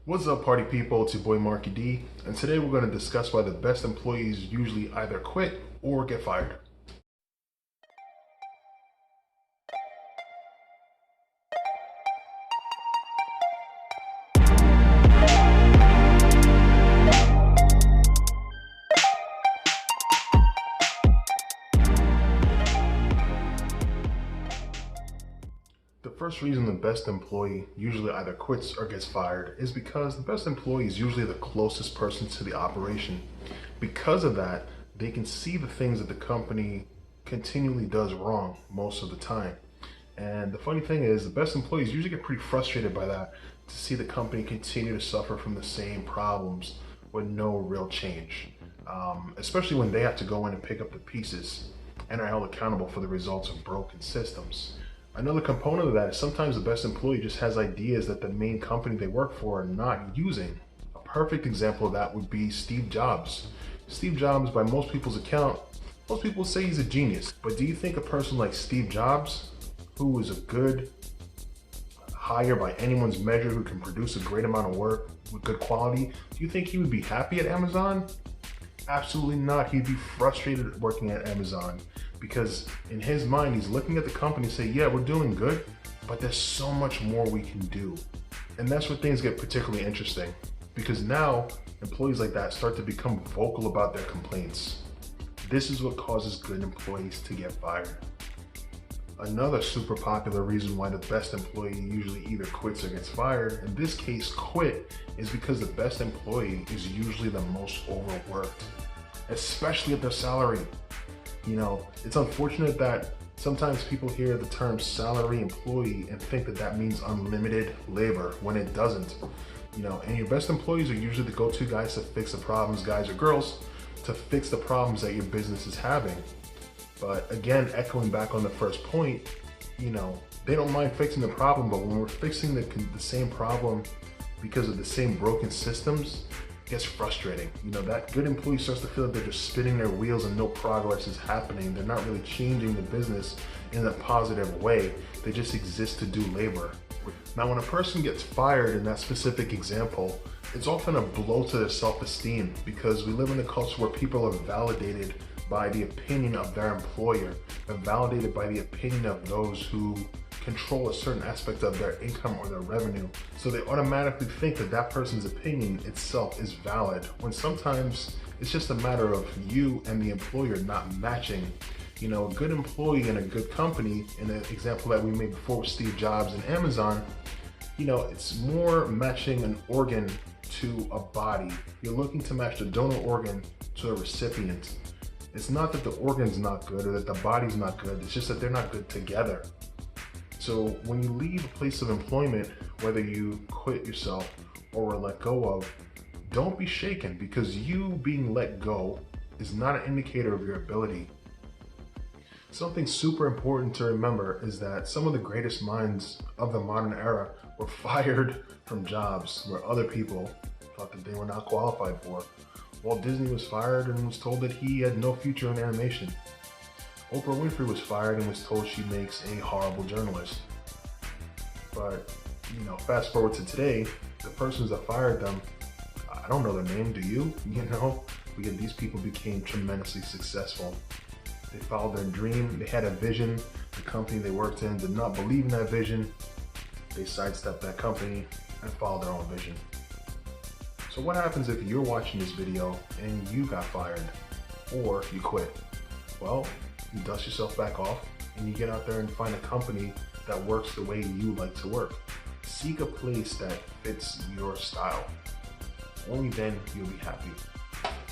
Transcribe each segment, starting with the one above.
What's up, party people? It's your boy Marky D, and today we're going to discuss why the best employees usually either quit or get fired. The first reason the best employee usually either quits or gets fired is because the best employee is usually the closest person to the operation. Because of that, they can see the things that the company continually does wrong most of the time. And the funny thing is, the best employees usually get pretty frustrated by that, to see the company continue to suffer from the same problems with no real change. Especially when they have to go in and pick up the pieces and are held accountable for the results of broken systems. Another component of that is sometimes the best employee just has ideas that the main company they work for are not using. A perfect example of that would be Steve Jobs. Steve Jobs, by most people's account, most people say he's a genius. But do you think a person like Steve Jobs, who is a good hire by anyone's measure, who can produce a great amount of work with good quality, do you think he would be happy at Amazon? Absolutely not. He'd be frustrated working at Amazon because in his mind, he's looking at the company and say, yeah, we're doing good, but there's so much more we can do. And that's where things get particularly interesting, because now employees like that start to become vocal about their complaints. This is what causes good employees to get fired. Another super popular reason why the best employee usually either quits or gets fired, in this case quit, is because the best employee is usually the most overworked, especially at their salary. You know, it's unfortunate that sometimes people hear the term salary employee and think that that means unlimited labor when it doesn't. You know, and your best employees are usually the go-to guys to fix the problems, guys or girls, to fix the problems that your business is having. But again, echoing back on the first point, you know, they don't mind fixing the problem, but when we're fixing the same problem because of the same broken systems, it gets frustrating. You know, that good employee starts to feel like they're just spinning their wheels and no progress is happening. They're not really changing the business in a positive way. They just exist to do labor. Now, when a person gets fired in that specific example, it's often a blow to their self-esteem, because we live in a culture where people are validated by the opinion of their employer. They're validated by the opinion of those who control a certain aspect of their income or their revenue. So they automatically think that that person's opinion itself is valid, when sometimes it's just a matter of you and the employer not matching. You know, a good employee in a good company, in the example that we made before with Steve Jobs and Amazon, you know, it's more matching an organ to a body. You're looking to match the donor organ to a recipient. It's not that the organ's not good or that the body's not good, it's just that they're not good together. So when you leave a place of employment, whether you quit yourself or were let go of, don't be shaken, because you being let go is not an indicator of your ability. Something super important to remember is that some of the greatest minds of the modern era were fired from jobs where other people thought that they were not qualified for. Walt Disney was fired and was told that he had no future in animation. Oprah Winfrey was fired and was told she makes a horrible journalist. But, you know, fast forward to today, the persons that fired them, I don't know their name, do you? You know, because these people became tremendously successful. They followed their dream, they had a vision, the company they worked in did not believe in that vision, they sidestepped that company and followed their own vision. So what happens if you're watching this video and you got fired or you quit? Well, you dust yourself back off and you get out there and find a company that works the way you like to work. Seek a place that fits your style. Only then you'll be happy.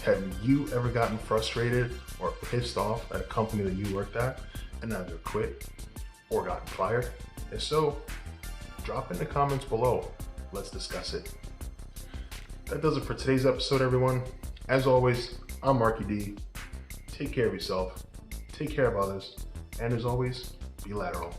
Have you ever gotten frustrated or pissed off at a company that you worked at and either quit or gotten fired? If so, drop in the comments below. Let's discuss it. That does it for today's episode, everyone. As always, I'm Marky D. Take care of yourself, take care of others, and as always, be lateral.